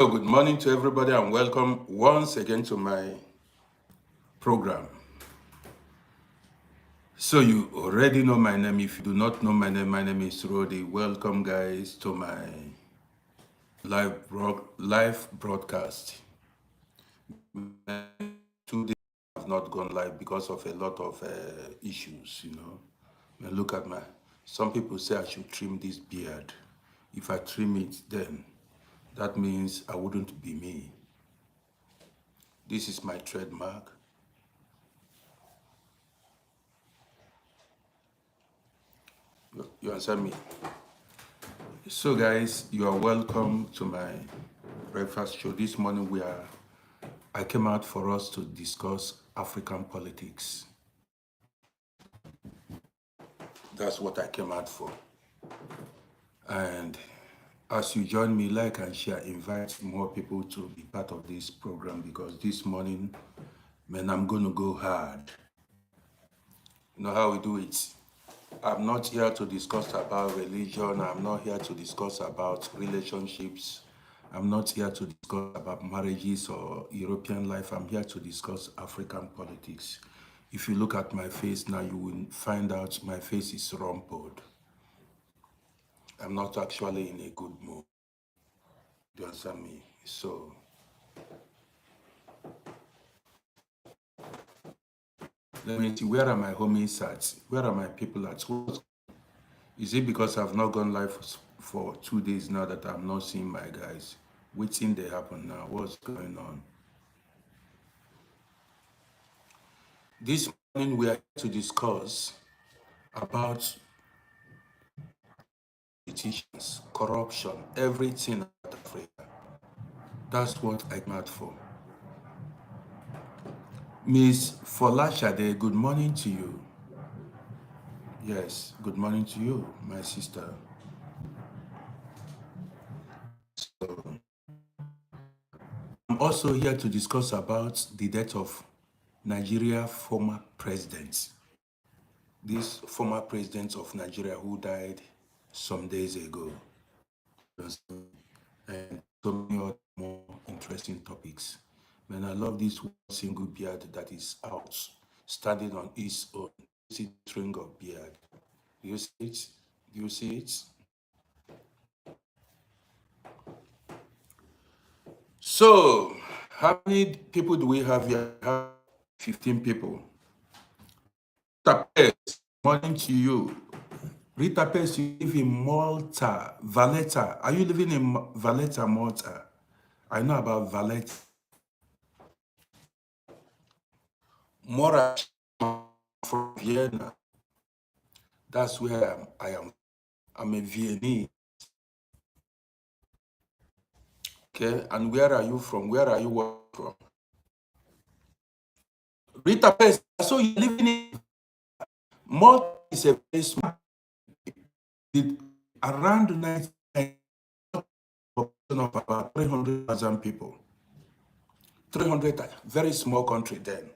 Good morning to everybody and welcome once again to my program. So you already know my name. If you do not know my name is Rodi. Welcome guys to my live broadcast. 2 days have not gone live because of a lot of issues, And look at some people say I should trim this beard. If I trim it, then that means I wouldn't be me. This is my trademark. You understand me? So guys, you are welcome to my breakfast show. This morning I came out for us to discuss African politics. That's what I came out for. And as you join me, like and share, invite more people to be part of this program because this morning, man, I'm going to go hard. You know how we do it? I'm not here to discuss about religion. I'm not here to discuss about relationships. I'm not here to discuss about marriages or European life. I'm here to discuss African politics. If you look at my face now, you will find out my face is rumpled. I'm not actually in a good mood. Do you understand me? So, let me see, where are my homies at? Where are my people at? Is it because I've not gone live for 2 days now that I'm not seeing my guys? Waiting they happen now. What's going on? This morning we are here to discuss about politicians, corruption, everything about Africa. That's what I came out for. Miss Folashade, good morning to you. Yes, good morning to you, my sister. So, I'm also here to discuss about the death of Nigeria former president. This former president of Nigeria who died some days ago. And so many other more interesting topics. Man, I love this one single beard that is out, standing on its own. This string of beard. Do you see it? Do you see it? So, how many people do we have here? We have 15 people. Rita Pes, morning to you. Rita Pes, you live in Malta, Valletta. Are you living in Valletta, Malta? I know about Valletta. Mora from Vienna. That's where I am. I'm a Viennese. Okay, and where are you from? Where are you from? Rita Pes, so you're living in Malta is a very small, around 99 population of about 300,000 people. 300, very small country then.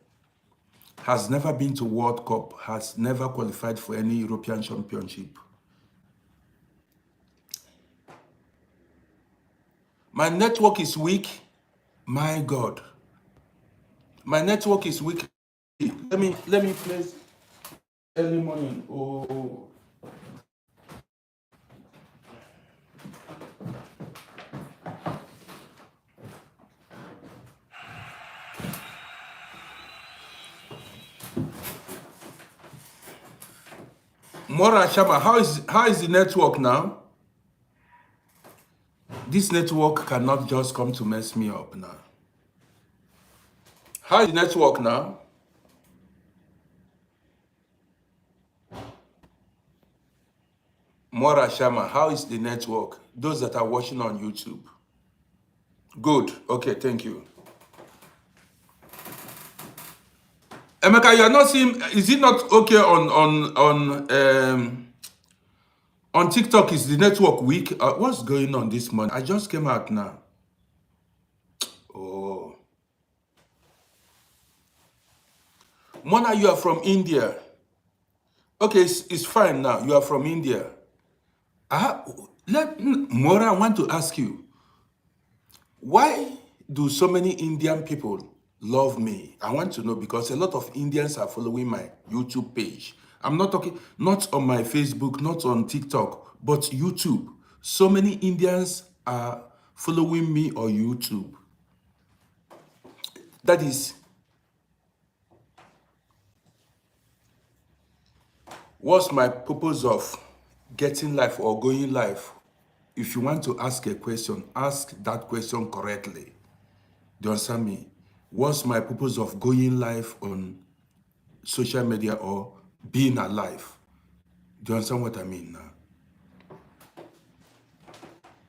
Has never been to World Cup, has never qualified for any European Championship. My network is weak. My God. My network is weak. Let me place early morning. Oh. Mora Shama, how is the network now? This network cannot just come to mess me up now. How is the network now? Mora Shama, how is the network? Those that are watching on YouTube. Good. Okay, thank you. Emeka, you are not seeing. Is it not okay on TikTok? Is the network weak? What's going on this morning? I just came out now. Oh, Mona, you are from India. Okay, it's fine now. You are from India. Mora, I want to ask you, Why do so many Indian people love me? I want to know because a lot of Indians are following my YouTube page. I'm not talking, not on my Facebook, not on TikTok, but YouTube. So many Indians are following me on YouTube. That is, what's my purpose of getting live or going live? If you want to ask a question, ask that question correctly. Do you understand me? What's my purpose of going live on social media or being alive? Do you understand what I mean now?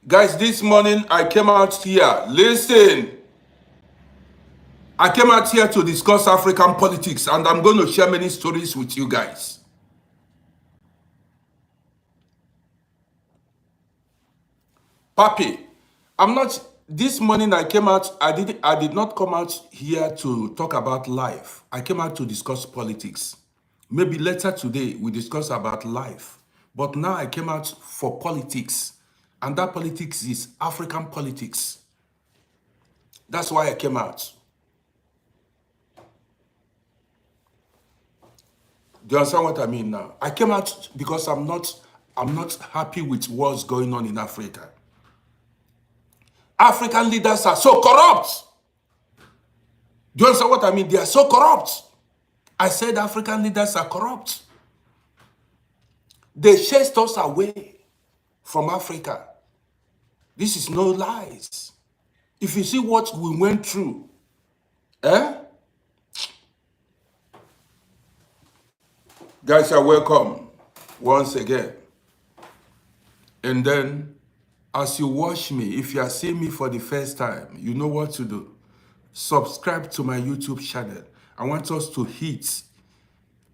Guys, this morning I came out here. Listen. I came out here to discuss African politics and I'm going to share many stories with you guys. Papi, this morning I came out, I did not come out here to talk about life. I came out to discuss politics. Maybe later today we discuss about life. But now I came out for politics. And that politics is African politics. That's why I came out. Do you understand what I mean now? I came out because I'm not happy with what's going on in Africa. African leaders are so corrupt. Do you understand what I mean? They are so corrupt. I said African leaders are corrupt. They chased us away from Africa. This is no lies. If you see what we went through, guys are welcome once again. And then, as you watch me, if you are seeing me for the first time, you know what to do. Subscribe to my YouTube channel. I want us to hit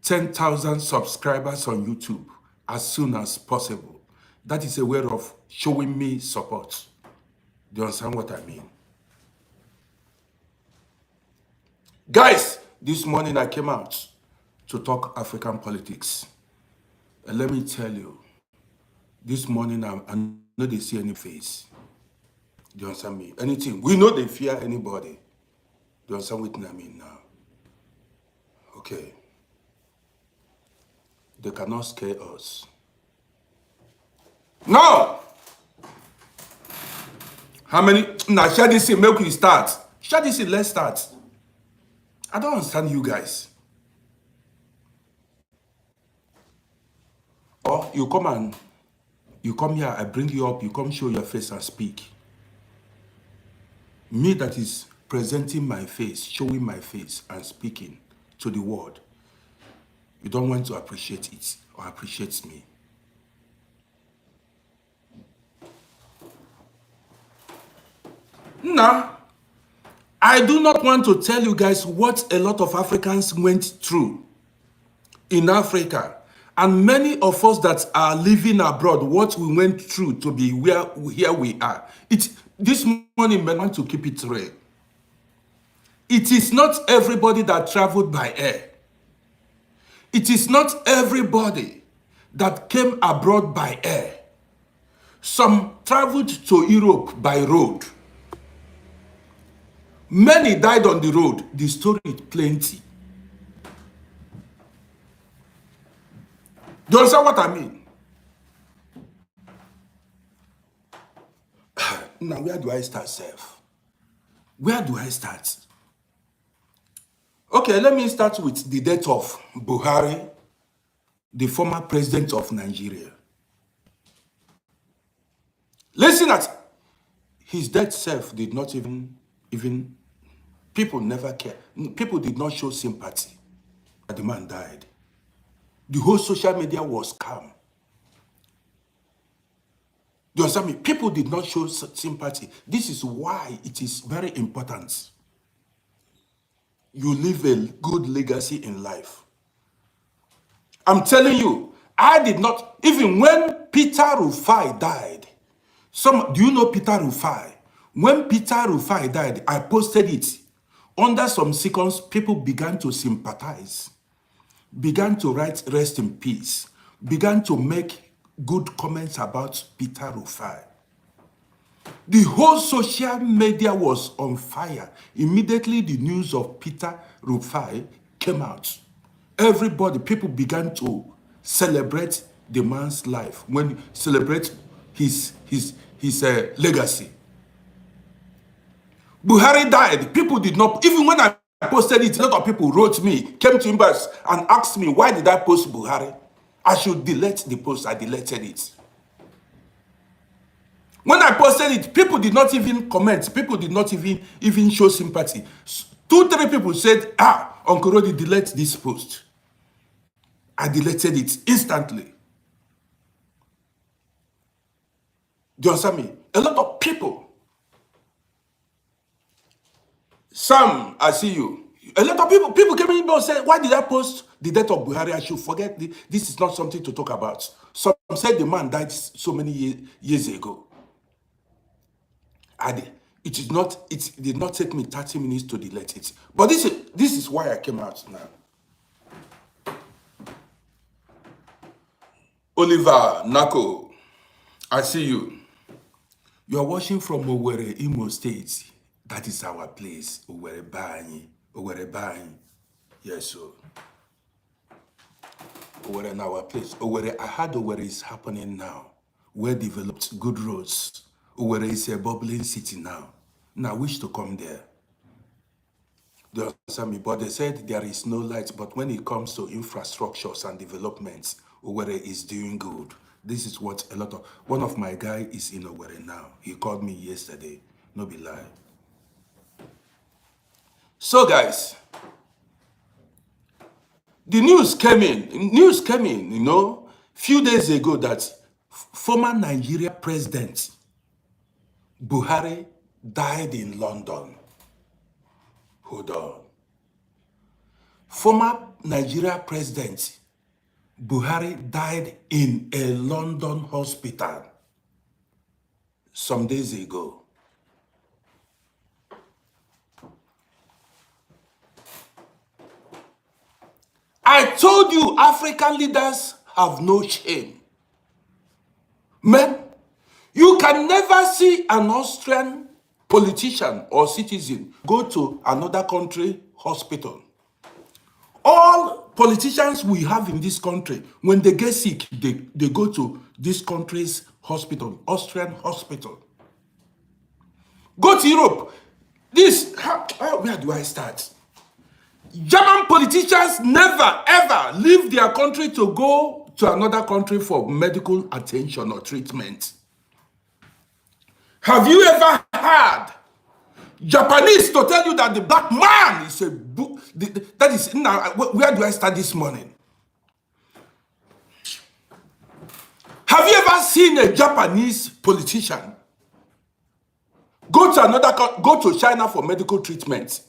10,000 subscribers on YouTube as soon as possible. That is a way of showing me support. Do you understand what I mean? Guys, this morning I came out to talk African politics. And let me tell you, this morning I know they see any face. Do you understand me? Anything. We know they fear anybody. Do you understand what I mean now? Okay. They cannot scare us. No! How many? Now, share this in, make we start. Share this in, let's start. I don't understand you guys. Or you come here, I bring you up, you come show your face and speak. Me that is presenting my face, showing my face and speaking to the world. You don't want to appreciate it or appreciate me. Now, I do not want to tell you guys what a lot of Africans went through in Africa. And many of us that are living abroad, what we went through to be here we are. This morning, I want to keep it real. It is not everybody that traveled by air. It is not everybody that came abroad by air. Some traveled to Europe by road. Many died on the road. The story is plenty. Do you understand what I mean? Now, where do I start, Seth? Where do I start? Okay, let me start with the death of Buhari, the former president of Nigeria. Listen at his death self did not even people never care. People did not show sympathy. The man died. The whole social media was calm. Do you understand me? People did not show sympathy. This is why it is very important you leave a good legacy in life. I'm telling you, I did not, even when Peter Rufai died, do you know Peter Rufai? When Peter Rufai died, I posted it. Under some seconds, people began to sympathize, began to write rest in peace, began to make good comments about Peter Rufai. The whole social media was on fire. Immediately the news of Peter Rufai came out. Everybody, people began to celebrate the man's life, when celebrate his legacy. Buhari died. People did not, even when I posted it, a lot of people wrote me, came to inbox and asked me, why did I post Buhari? I should delete the post. I deleted it. When I posted it, people did not even comment. People did not even show sympathy. 2-3 people said, Uncle Rodi, delete this post. I deleted it instantly. Do you understand me? A lot of people. Some, I see you. A lot of people came in and said, why did I post the death of Buhari? I should forget. This is not something to talk about. Some said the man died so many years ago. It did not take me 30 minutes to delete it. But this is why I came out now. Oliver Nako, I see you. You are watching from Owerri, Imo State. That is our place. Owerri Banyi. Owerri Banyi. Yes, sir. Owerri in our place. Owerri, I heard Owerri is happening now. Well developed, good roads. Owerri is a bubbling city now. Now I wish to come there. They understand me, but they said there is no light. But when it comes to infrastructures and developments, Owerri is doing good. This is what one of my guy is in Owerri now. He called me yesterday. No be lie. So guys, the news came in, you know, few days ago that former Nigeria president Buhari died in London. Hold on. Former Nigeria president Buhari died in a London hospital some days ago. I told you African leaders have no shame. Man, you can never see an Austrian politician or citizen go to another country hospital. All politicians we have in this country, when they get sick, they go to this country's hospital, Austrian hospital. Go to Europe. Where do I start? German politicians never ever leave their country to go to another country for medical attention or treatment. Have you ever heard Japanese to tell you that the black man is that is now? Where do I start this morning? Have you ever seen a Japanese politician go to China for medical treatment?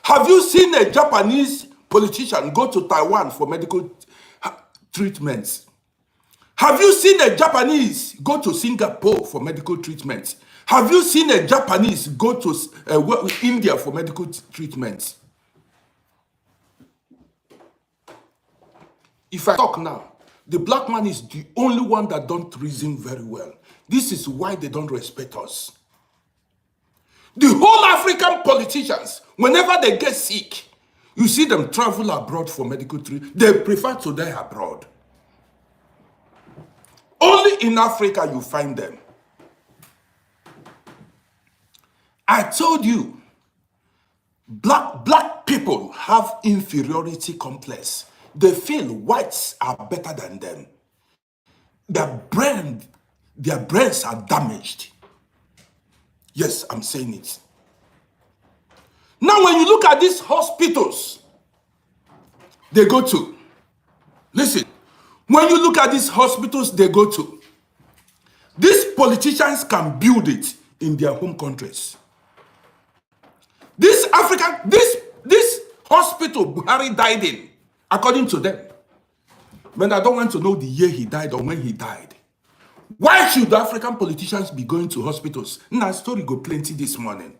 Have you seen a Japanese politician go to Taiwan for medical treatments? Have you seen a Japanese go to Singapore for medical treatment? Have you seen a Japanese go to India for medical treatment? If I talk now, the black man is the only one that don't reason very well. This is why they don't respect us. The whole African politicians, whenever they get sick, you see them travel abroad for medical treatment. They prefer to die abroad. Only in Africa you find them. I told you, black people have inferiority complex. They feel whites are better than them. Their brains are damaged. Yes, I'm saying it. Now, when you look at these hospitals, they go to, listen, when you look at these hospitals, they go to, these politicians can build it in their home countries. This hospital Buhari died in, according to them. But I don't want to know the year he died or when he died. Why should African politicians be going to hospitals? Now, story go plenty this morning.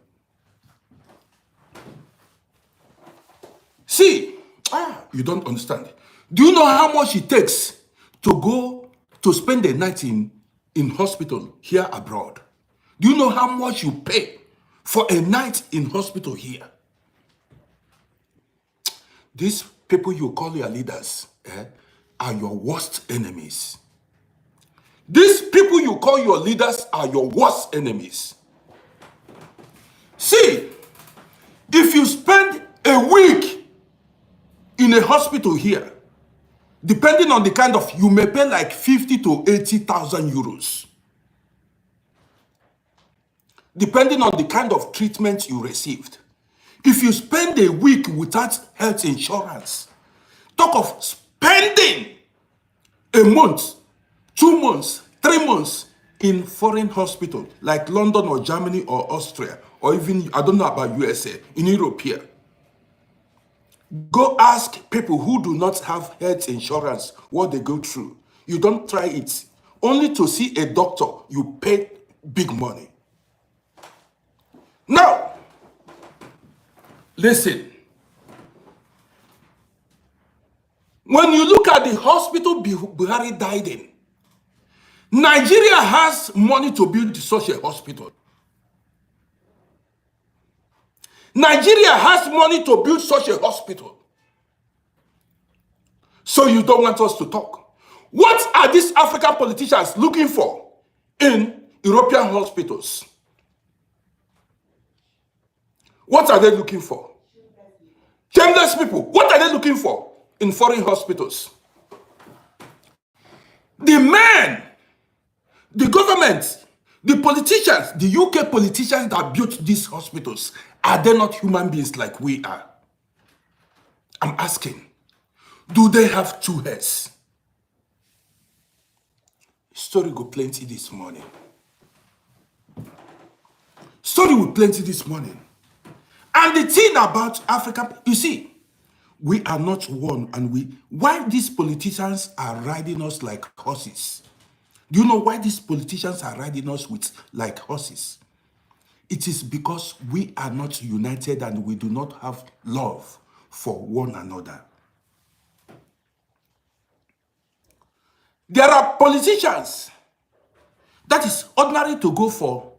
See, you don't understand. Do you know how much it takes to go to spend a night in hospital here abroad? Do you know how much you pay for a night in hospital here? These people you call your leaders are your worst enemies. These people you call your leaders are your worst enemies. See, if you spend a week in a hospital here, depending on the kind of, you may pay like 50 to 80,000 euros. Depending on the kind of treatment you received. If you spend a week without health insurance, talk of spending a month, 2 months, 3 months in foreign hospital like London or Germany or Austria, or even, I don't know about USA, in Europe here. Go ask people who do not have health insurance what they go through. You don't try it. Only to see a doctor, you pay big money. Now, listen. When you look at the hospital Buhari died in, Nigeria has money to build such a hospital. Nigeria has money to build such a hospital. So you don't want us to talk. What are these African politicians looking for in European hospitals? What are they looking for? Shameless people. What are they looking for in foreign hospitals? The men, the government, the politicians, the UK politicians that built these hospitals, are they not human beings like we are? I'm asking, do they have two heads? Story go plenty this morning. Story will plenty this morning. And the thing about Africa, you see, we are not one, and why these politicians are riding us like horses? Do you know why these politicians are riding us like horses? It is because we are not united and we do not have love for one another. There are politicians that is ordinary to go for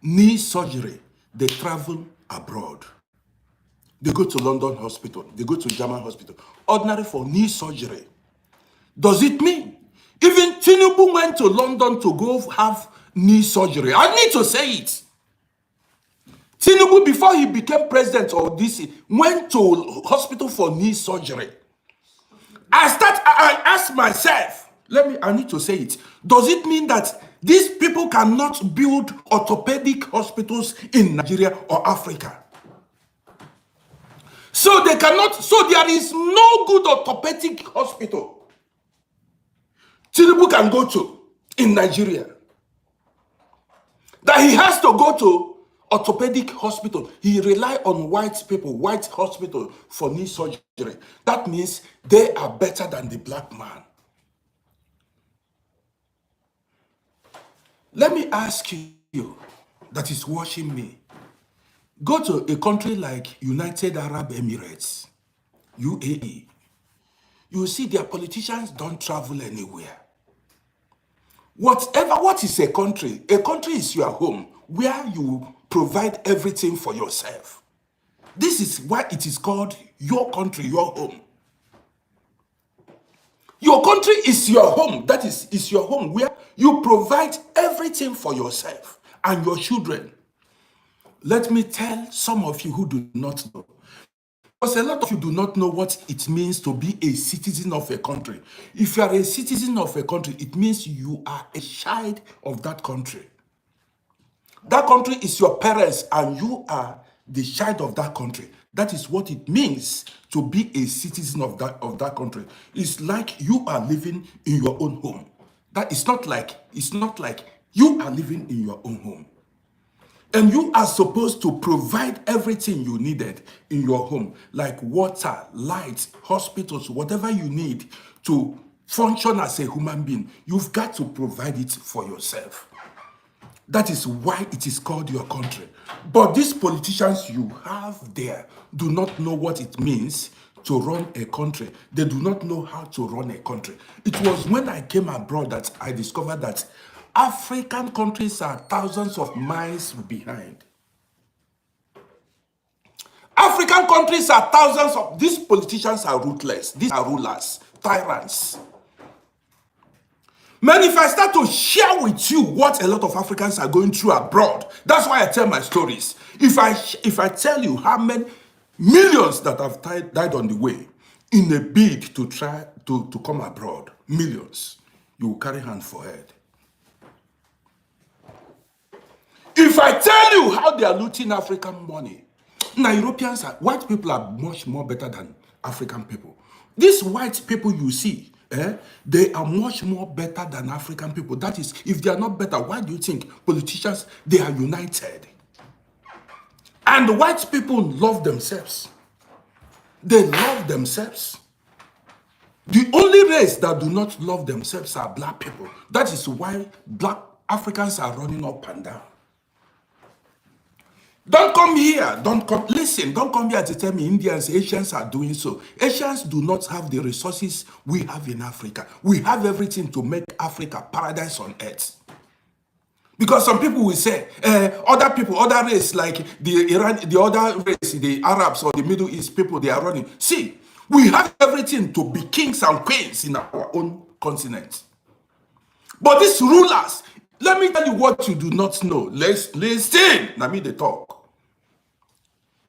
knee surgery. They travel abroad. They go to London hospital. They go to German hospital. Ordinary for knee surgery. Does it mean even Tinubu went to London to go have knee surgery? I need to say it. Tinubu, before he became president of DC, went to hospital for knee surgery. I ask myself, I need to say it. Does it mean that these people cannot build orthopedic hospitals in Nigeria or Africa? So they cannot, so there is no good orthopedic hospital Tinubu can go to in Nigeria. That he has to go to orthopedic hospital. He rely on white people, white hospital for knee surgery. That means they are better than the black man. Let me ask you that is watching me. Go to a country like United Arab Emirates, UAE. You see their politicians don't travel anywhere. What is a country? A country is your home, where you provide everything for yourself. This is why it is called your country, your home. Your country is your home. That is your home, where you provide everything for yourself and your children. Let me tell some of you who do not know. Because a lot of you do not know what it means to be a citizen of a country. If you are a citizen of a country, it means you are a child of that country. That country is your parents and you are the child of that country. That is what it means to be a citizen of that country. It's like you are living in your own home. It's not like you are living in your own home. And you are supposed to provide everything you needed in your home, like water, light, hospitals, whatever you need to function as a human being. You've got to provide it for yourself. That is why it is called your country. But these politicians you have there do not know what it means to run a country. They do not know how to run a country. It was when I came abroad that I discovered that African countries are thousands of miles behind. African countries are thousands of... These politicians are ruthless. These are rulers, tyrants. Man, if I start to share with you what a lot of Africans are going through abroad, that's why I tell my stories. If I tell you how many millions that have died on the way in a bid to try to come abroad, millions, you will carry hand for head. If I tell you how they are looting African money, now Europeans are... White people are much more better than African people. These white people you see, they are much more better than African people. That is, if they are not better, why do you think politicians, they are united? And the white people love themselves. They love themselves. The only race that do not love themselves are black people. That is why black Africans are running up and down. Don't come here, listen, don't come here to tell me Indians, Asians are doing so. Asians do not have the resources we have in Africa. We have everything to make Africa paradise on earth. Because some people will say, other people, other race, like the other race, the Arabs or the Middle East people, they are running. See, we have everything to be kings and queens in our own continent. But these rulers, let me tell you what you do not know. Let's listen. Let me talk.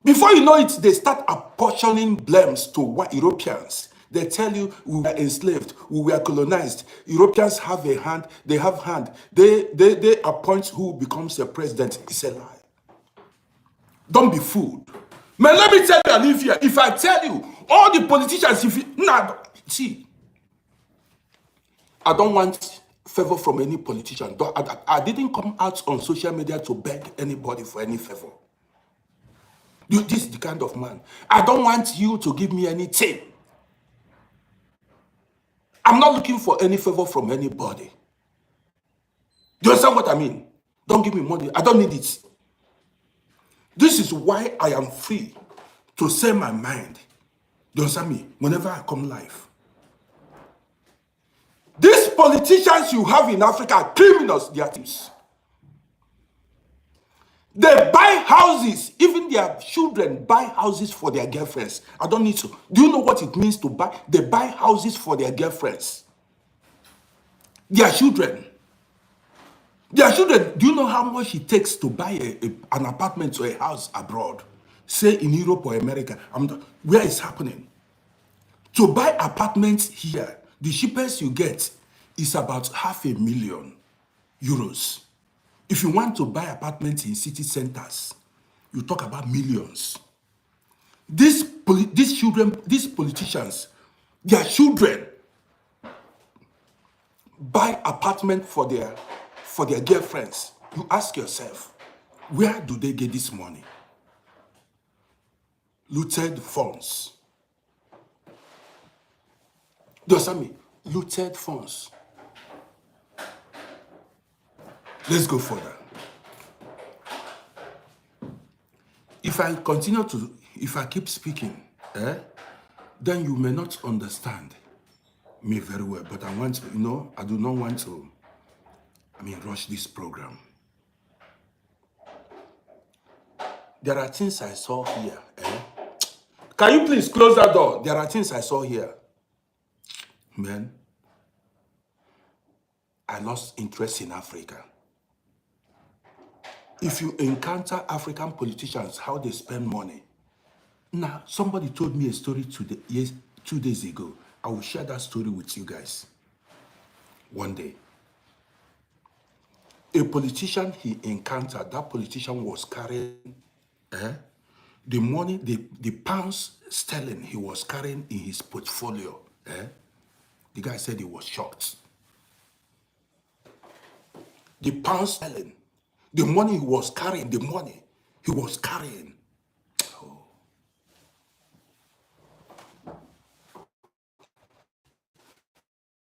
Before you know it, they start apportioning blames to white Europeans. They tell you we were enslaved, we were colonized. Europeans have a hand, they have hand. They appoint who becomes a president. It's a lie. Don't be fooled. Man, let me tell you, Olivia, if I tell you, all the politicians, see, I don't want favor from any politician. I didn't come out on social media to beg anybody for any favor. This is the kind of man. I don't want you to give me anything. I'm not looking for any favor from anybody. Do you understand what I mean? Don't give me money. I don't need it. This is why I am free to say my mind. Do you understand me? Whenever I come live. These politicians you have in Africa are criminals. They are thieves. They buy houses. Even their children buy houses for their girlfriends. I don't need to. Do you know what it means to buy? They buy houses for their girlfriends. Their children. Their children. Do you know how much it takes to buy an apartment or a house abroad? Say in Europe or America. Where it's happening? To buy apartments here, the cheapest you get is about €500,000. If you want to buy apartments in city centers, you talk about millions. These politicians, their children buy apartment for their girlfriends. You ask yourself, where do they get this money? Looted funds. Does that mean looted funds? Let's go further. If I keep speaking, then you may not understand me very well. But I want to, I do not want to, rush this program. There are things I saw here. Can you please close that door? There are things I saw here. Man, I lost interest in Africa. If you encounter African politicians, how they spend money. Now, somebody told me a story 2 days ago. I will share that story with you guys one day. A politician he encountered, that politician was carrying the money, the pounds sterling he was carrying in his portfolio. The guy said he was shocked. The pounds sterling, the money he was carrying, Oh.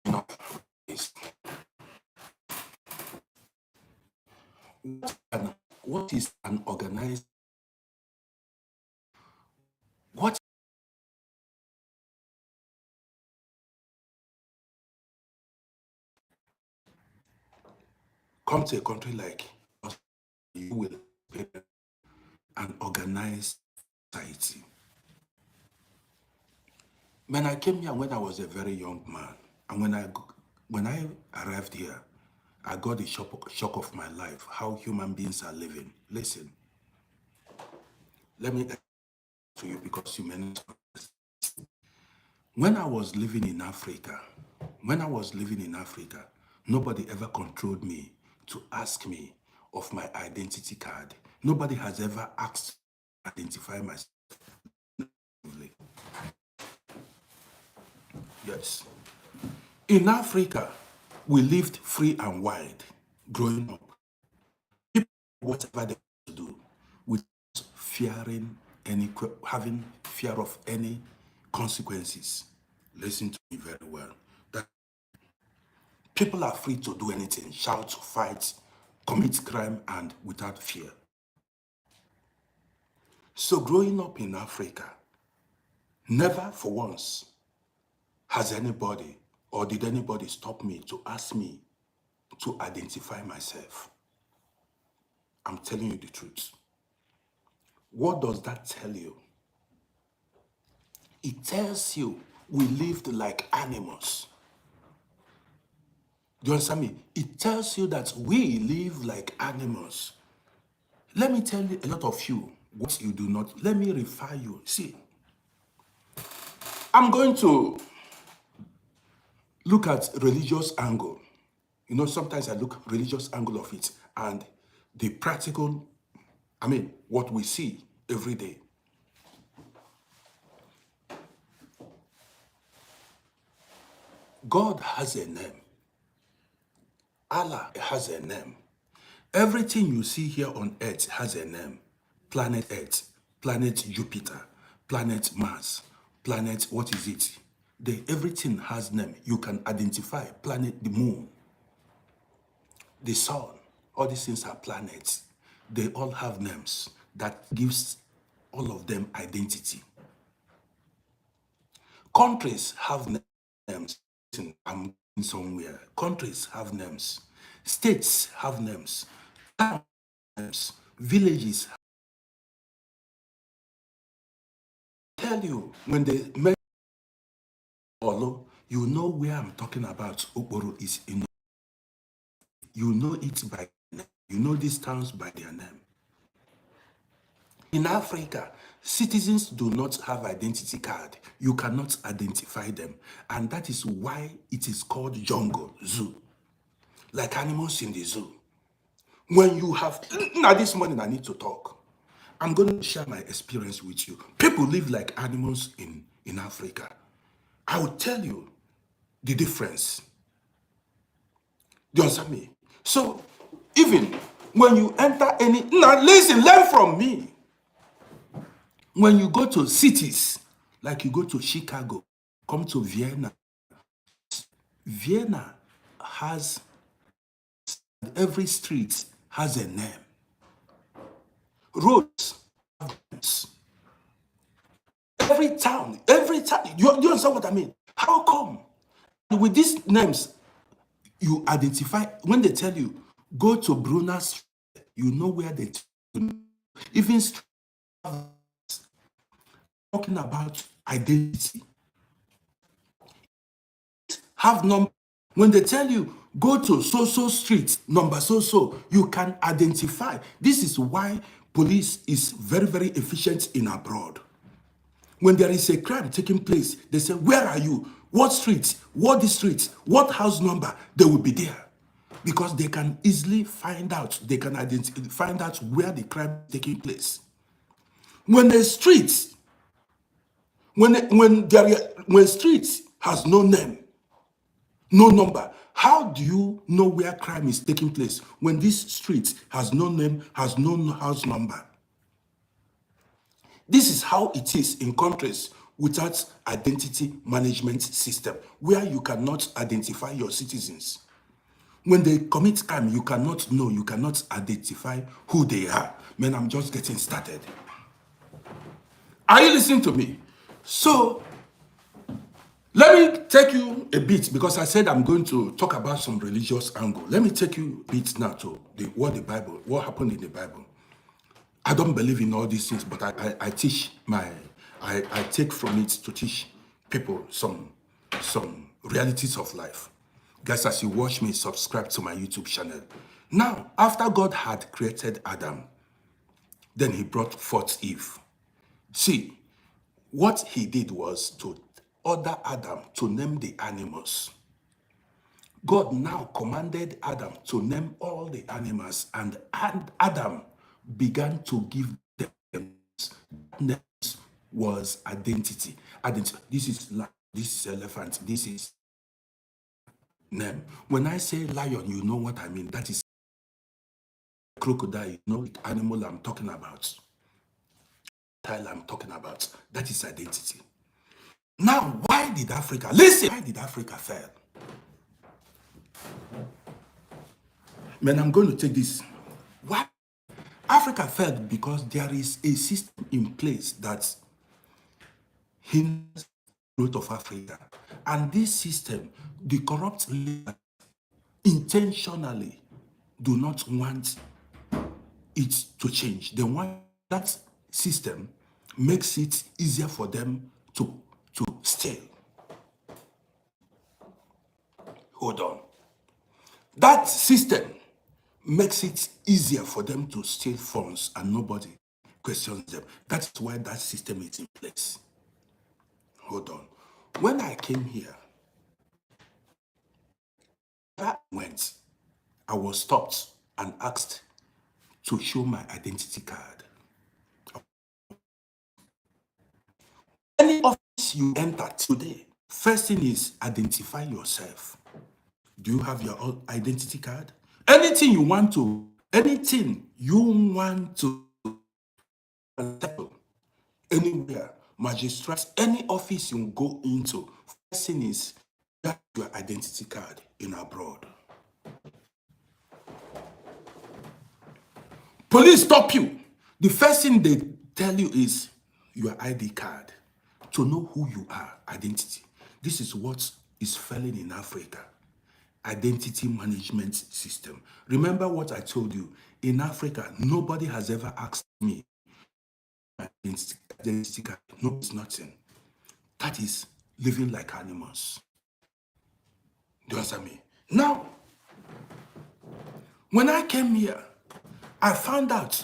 No. What is an organized? What? come to a country like us, you will be an organized society. When I came here when I was a very young man, and when I arrived here, I got the shock of my life, how human beings are living. Listen, let me explain to you because you may not. When I was living in Africa, nobody ever controlled me to ask me of my identity card. Nobody has ever asked to identify myself. Yes. In Africa, we lived free and wide growing up. People do whatever they want to do without fearing having fear of any consequences. Listen to me very well. That people are free to do anything, shout, fight, commit crime, and without fear. So growing up in Africa, never for once has anybody or did anybody stop me to ask me to identify myself. I'm telling you the truth. What does that tell you? It tells you we lived like animals. Do you understand me? It tells you that we live like animals. Let me tell you a lot of you what you do not. Let me refer you. See, I'm going to look at religious angle. You know, sometimes I look religious angle of it and the practical, what we see every day. God has a name. Allah has a name. Everything you see here on earth has a name. Planet Earth, planet Jupiter, planet Mars, planet, what is it? Everything has name. You can identify planet, the moon, the sun. All these things are planets. They all have names that gives all of them identity. Countries have names. I'm going somewhere. Countries have names. States have names. Names. Villages. Tell you when they mention Olo, you know where I'm talking about. Okporo is in. You know it by name. You know these towns by their name. In Africa, citizens do not have identity card. You cannot identify them. And that is why it is called jungle, zoo. Like animals in the zoo. When you have, now this morning I need to talk. I'm going to share my experience with you. People live like animals in Africa. I will tell you the difference. Do you understand me? So, even when you enter any, now listen, learn from me. When you go to cities, like you go to Chicago, come to Vienna, Vienna has, every street has a name. Roads have names. Every town, you understand what I mean? How come? With these names, you identify, when they tell you, go to Brunner Street, you know where they even talking about identity. Have number. When they tell you, go to so street, number so, you can identify. This is why police is very, very efficient in abroad. When there is a crime taking place, they say, where are you? What street? What district? What house number? They will be there. Because they can easily find out, they can find out where the crime is taking place. When a street, when street has no name, no number, how do you know where crime is taking place when this street has no name, has no house number? This is how it is in countries without identity management system, where you cannot identify your citizens. When they commit crime, you cannot know, you cannot identify who they are. Man, I'm just getting started. Are you listening to me? So, Let me take you a bit because I said I'm going to talk about some religious angle. Let me take you a bit now to what happened in the Bible. I don't believe in all these things, but I teach I take from it to teach people some realities of life. Guys, as you watch me, subscribe to my YouTube channel. Now, after God had created Adam, then he brought forth Eve. See, what he did was to order Adam to name the animals. God now commanded Adam to name all the animals, and Adam began to give them names. Names was identity. Identity. This is lion, this is elephant, this is name. When I say lion, you know what I mean. That is crocodile, you know the animal I'm talking about. Tile I'm talking about. That is identity. Now, why did Africa, listen, why did Africa fail? Man, I'm going to take this. Why Africa failed? Because there is a system in place that hinders the growth of Africa. And this system, the corrupt leaders intentionally do not want it to change. They want that system makes it easier for them to steal. Hold on. That system makes it easier for them to steal funds and nobody questions them. That's why that system is in place. Hold on. When I came here, I went, I was stopped and asked to show my identity card. Any office you enter today, first thing is identify yourself. Do you have your own identity card? Anything you want to settle anywhere, magistrates, any office you go into, first thing is you have your identity card in abroad. Police stop you. The first thing they tell you is your ID card to know who you are, identity. This is what is failing in Africa. Identity management system. Remember what I told you. In Africa, nobody has ever asked me my identity card. No, it's nothing. That is living like animals. Do you understand me? Now, when I came here, I found out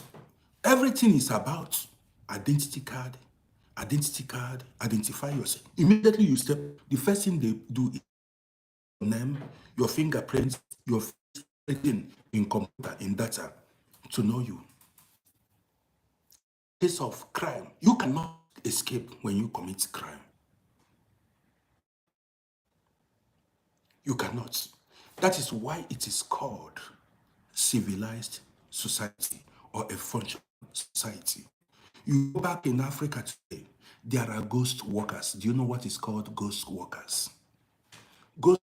everything is about identity card, identify yourself. Immediately you step, the first thing they do is your name, your fingerprints, your everything in computer, in data to know you. Case of crime, you cannot escape when you commit crime. You cannot. That is why it is called civilized society or a functional society. You go back in Africa today, there are ghost workers. Do you know what is called ghost workers? Ghost